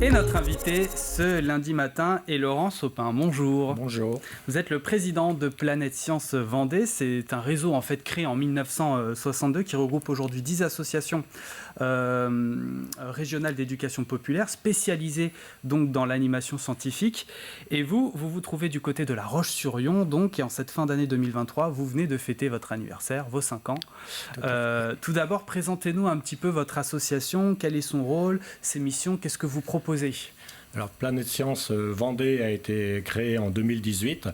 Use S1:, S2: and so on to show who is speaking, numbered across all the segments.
S1: Et notre invité ce lundi matin est Laurent Sopin. Bonjour.
S2: Bonjour.
S1: Vous êtes le président de Planète Science Vendée. C'est un réseau en fait créé en 1962 qui regroupe aujourd'hui 10 associations régionales d'éducation populaire spécialisées donc dans l'animation scientifique. Et vous vous trouvez du côté de La Roche-sur-Yon donc, et en cette fin d'année 2023, vous venez de fêter votre anniversaire, vos 5 ans. Tout d'abord, présentez-nous un petit peu votre association, quel est son rôle, ses missions, qu'est-ce que vous proposez ?
S2: Alors, Planète Science Vendée a été créée en 2018.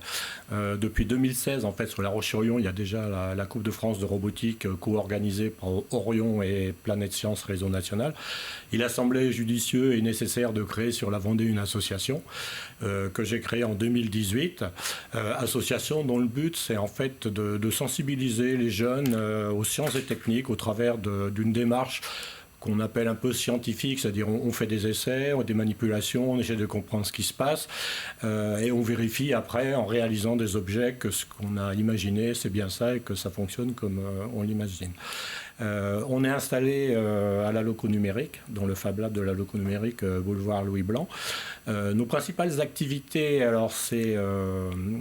S2: Depuis 2016, en fait, sur La Roche-sur-Yon, il y a déjà la Coupe de France de robotique co-organisée par Orion et Planète Science Réseau National. Il a semblé judicieux et nécessaire de créer sur la Vendée une association que j'ai créée en 2018. Association dont le but, c'est en fait de sensibiliser les jeunes aux sciences et techniques au travers d'une démarche qu'on appelle un peu scientifique, c'est-à-dire on fait des essais, des manipulations, on essaie de comprendre ce qui se passe et on vérifie après en réalisant des objets que ce qu'on a imaginé c'est bien ça et que ça fonctionne comme on l'imagine. On est installé à la Loco Numérique, dans le Fab Lab de la Loco Numérique, boulevard Louis Blanc. Nos principales activités, alors c'est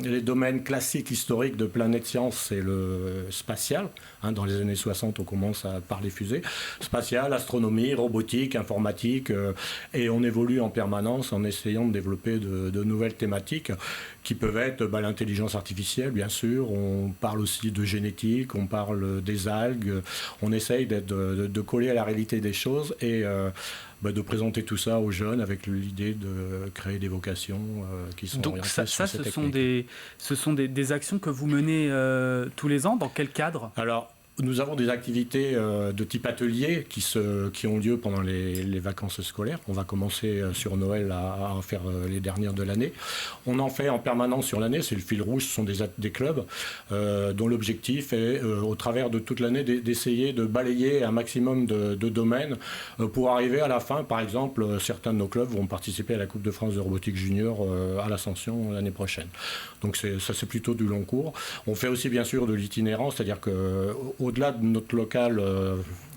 S2: les domaines classiques historiques de Planète Science, c'est le spatial. Dans les années 60, on commence par les fusées. Spatial, astronomie, robotique, informatique, et on évolue en permanence en essayant de développer de nouvelles thématiques qui peuvent être l'intelligence artificielle, bien sûr. On parle aussi de génétique, on parle des algues. On essaye de coller à la réalité des choses et de présenter tout ça aux jeunes avec l'idée de créer des vocations qui sont orientées sur ces techniques.
S1: Ce sont des actions que vous menez tous les ans. Dans quel cadre ?
S2: Alors, nous avons des activités de type atelier qui ont lieu pendant les vacances scolaires. On va commencer sur Noël à en faire les dernières de l'année. On en fait en permanence sur l'année. C'est le fil rouge, ce sont des clubs dont l'objectif est, au travers de toute l'année, d'essayer de balayer un maximum de domaines pour arriver à la fin. Par exemple, certains de nos clubs vont participer à la Coupe de France de robotique junior à l'Ascension l'année prochaine. Donc ça, c'est plutôt du long cours. On fait aussi bien sûr de l'itinérant, c'est-à-dire que au-delà de notre local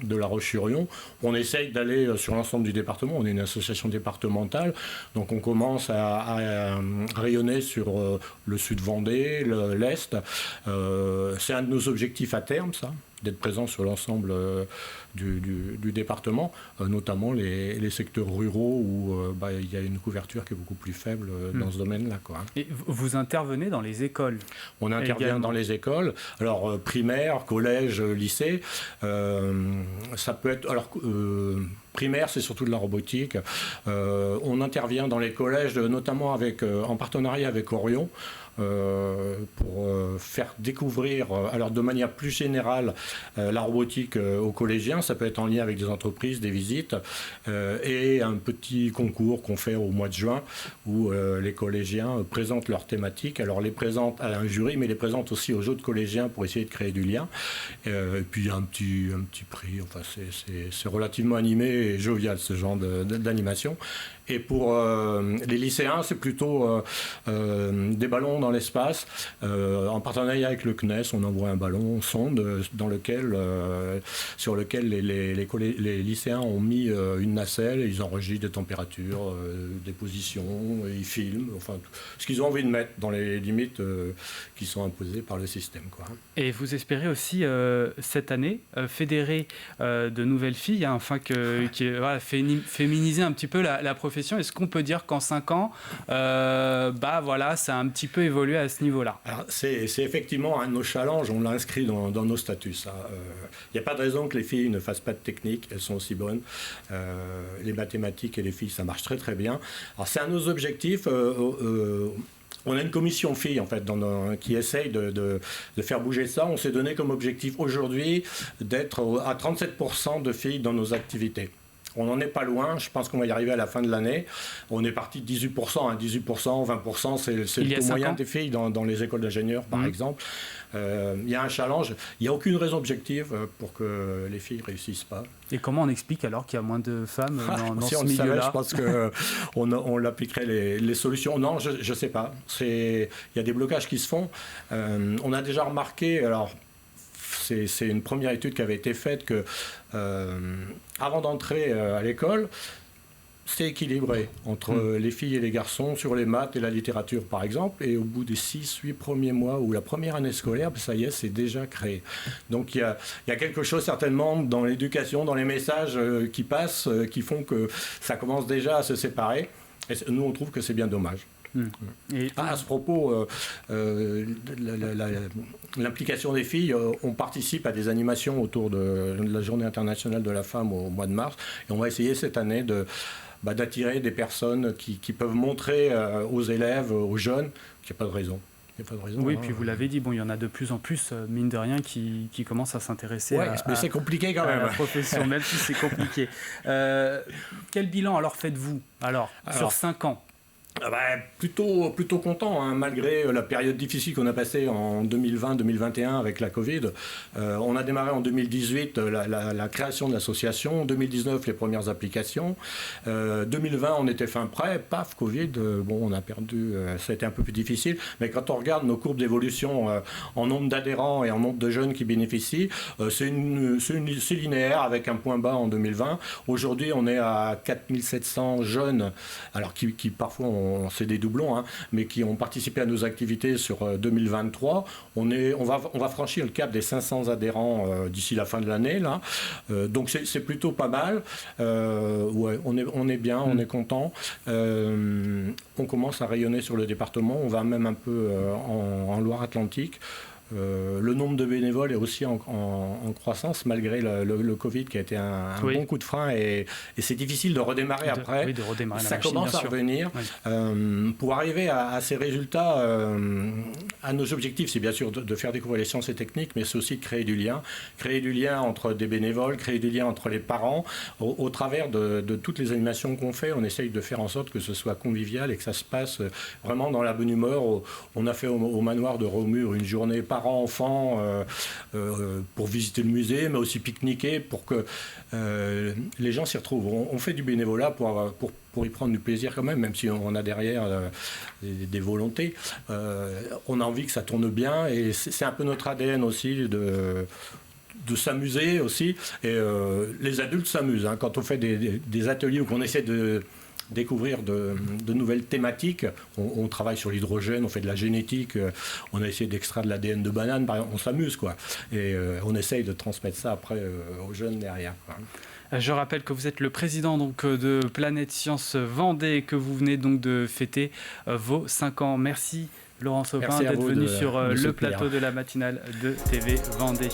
S2: de La Roche-sur-Yon, on essaye d'aller sur l'ensemble du département. On est une association départementale, donc on commence à rayonner sur le sud Vendée, l'Est. C'est un de nos objectifs à terme, ça, d'être présent sur l'ensemble du département, notamment les secteurs ruraux où il y a une couverture qui est beaucoup plus faible dans ce domaine-là, quoi.
S1: Et vous intervenez dans les écoles ?
S2: On intervient dans les écoles, alors primaire, collège, lycée. Ça peut être... Alors, primaire, c'est surtout de la robotique. On intervient dans les collèges, notamment en partenariat avec Orion, pour faire découvrir, alors de manière plus générale, la robotique aux collégiens. Ça peut être en lien avec des entreprises, des visites, et un petit concours qu'on fait au mois de juin où les collégiens présentent leurs thématiques. Alors les présentent à un jury, mais les présentent aussi aux autres collégiens pour essayer de créer du lien. Et puis il y a un petit prix. Enfin, c'est relativement animé et jovial, ce genre d'animation. Et pour les lycéens, c'est plutôt des ballons dans l'espace. En partenariat avec le CNES, on envoie un ballon sonde sur lequel les lycéens ont mis une nacelle et ils enregistrent des températures, des positions, ils filment, enfin ce qu'ils ont envie de mettre dans les limites qui sont imposées par le système, quoi.
S1: Et vous espérez aussi cette année fédérer de nouvelles filles, féminiser un petit peu la profession. Est-ce qu'on peut dire qu'en 5 ans, ça a un petit peu évolué à ce niveau-là ?
S2: Alors, c'est effectivement un de nos challenges, on l'a inscrit dans nos statuts. Il n'y a pas de raison que les filles ne fassent pas de technique, elles sont aussi bonnes. Les mathématiques et les filles, ça marche très très bien. Alors c'est un de nos objectifs. On a une commission filles en fait, qui essaye de faire bouger ça. On s'est donné comme objectif aujourd'hui d'être à 37% de filles dans nos activités. On n'en est pas loin, je pense qu'on va y arriver à la fin de l'année. On est parti de 18%, 18%, 20%, c'est le taux moyen des filles dans les écoles d'ingénieurs, par exemple. Il y a un challenge, il n'y a aucune raison objective pour que les filles ne réussissent pas.
S1: Et comment on explique alors qu'il y a moins de femmes dans
S2: si
S1: ce
S2: on le
S1: milieu-là ?
S2: savait, je pense qu'on appliquerait les solutions. Non, je ne sais pas. Il y a des blocages qui se font. On a déjà remarqué... Alors, c'est une première étude qui avait été faite que avant d'entrer à l'école, c'est équilibré entre les filles et les garçons sur les maths et la littérature, par exemple. Et au bout des 6-8 premiers mois ou la première année scolaire, ça y est, c'est déjà créé. Donc il y a quelque chose certainement dans l'éducation, dans les messages qui passent, qui font que ça commence déjà à se séparer. Et nous, on trouve que c'est bien dommage. Et à ce propos, l'implication des filles, on participe à des animations autour de la Journée internationale de la femme au mois de mars. Et on va essayer cette année d'attirer des personnes qui peuvent montrer aux élèves, aux jeunes, qu'il n'y a pas de raison.
S1: Oui, puis vous l'avez dit, il y en a de plus en plus, mine de rien, qui commencent à s'intéresser
S2: mais c'est compliqué quand même.
S1: À la profession, même si c'est compliqué. Quel bilan alors faites-vous sur 5 ans?
S2: Plutôt content, hein, malgré la période difficile qu'on a passée en 2020-2021 avec la Covid. On a démarré en 2018 la création de l'association, en 2019 les premières applications, 2020 on était fin prêt, paf, Covid, on a perdu, ça a été un peu plus difficile, mais quand on regarde nos courbes d'évolution en nombre d'adhérents et en nombre de jeunes qui bénéficient, c'est linéaire avec un point bas en 2020. Aujourd'hui on est à 4700 jeunes, alors qui parfois c'est des doublons, hein, mais qui ont participé à nos activités sur 2023. On va franchir le cap des 500 adhérents d'ici la fin de l'année, là. Donc c'est plutôt pas mal. On est bien, on est content. On commence à rayonner sur le département. On va même un peu en Loire-Atlantique. Le nombre de bénévoles est aussi en croissance malgré le Covid qui a été un bon coup de frein et c'est difficile de redémarrer après.
S1: Oui, de redémarrer
S2: ça
S1: la machine,
S2: commence à revenir. Oui. Pour arriver à ces résultats, à nos objectifs, c'est bien sûr de faire découvrir les sciences et techniques, mais c'est aussi de créer du lien entre des bénévoles, créer du lien entre les parents. Au travers de toutes les animations qu'on fait, on essaye de faire en sorte que ce soit convivial et que ça se passe vraiment dans la bonne humeur. On a fait au manoir de Romur une journée parents-enfants pour visiter le musée, mais aussi pique-niquer pour que les gens s'y retrouvent. On fait du bénévolat pour y prendre du plaisir quand même si on a derrière des volontés. On a envie que ça tourne bien et c'est un peu notre ADN aussi de s'amuser aussi. Et les adultes s'amusent. Hein. Quand on fait des ateliers où on essaie de découvrir de nouvelles thématiques. On travaille sur l'hydrogène, on fait de la génétique, on a essayé d'extraire de l'ADN de banane, par exemple, on s'amuse, quoi. Et on essaye de transmettre ça après aux jeunes derrière, quoi.
S1: Je rappelle que vous êtes le président de Planète Science Vendée, que vous venez donc de fêter vos 5 ans. Merci Laurent Sopin d'être venu sur le plateau de la matinale de TV Vendée.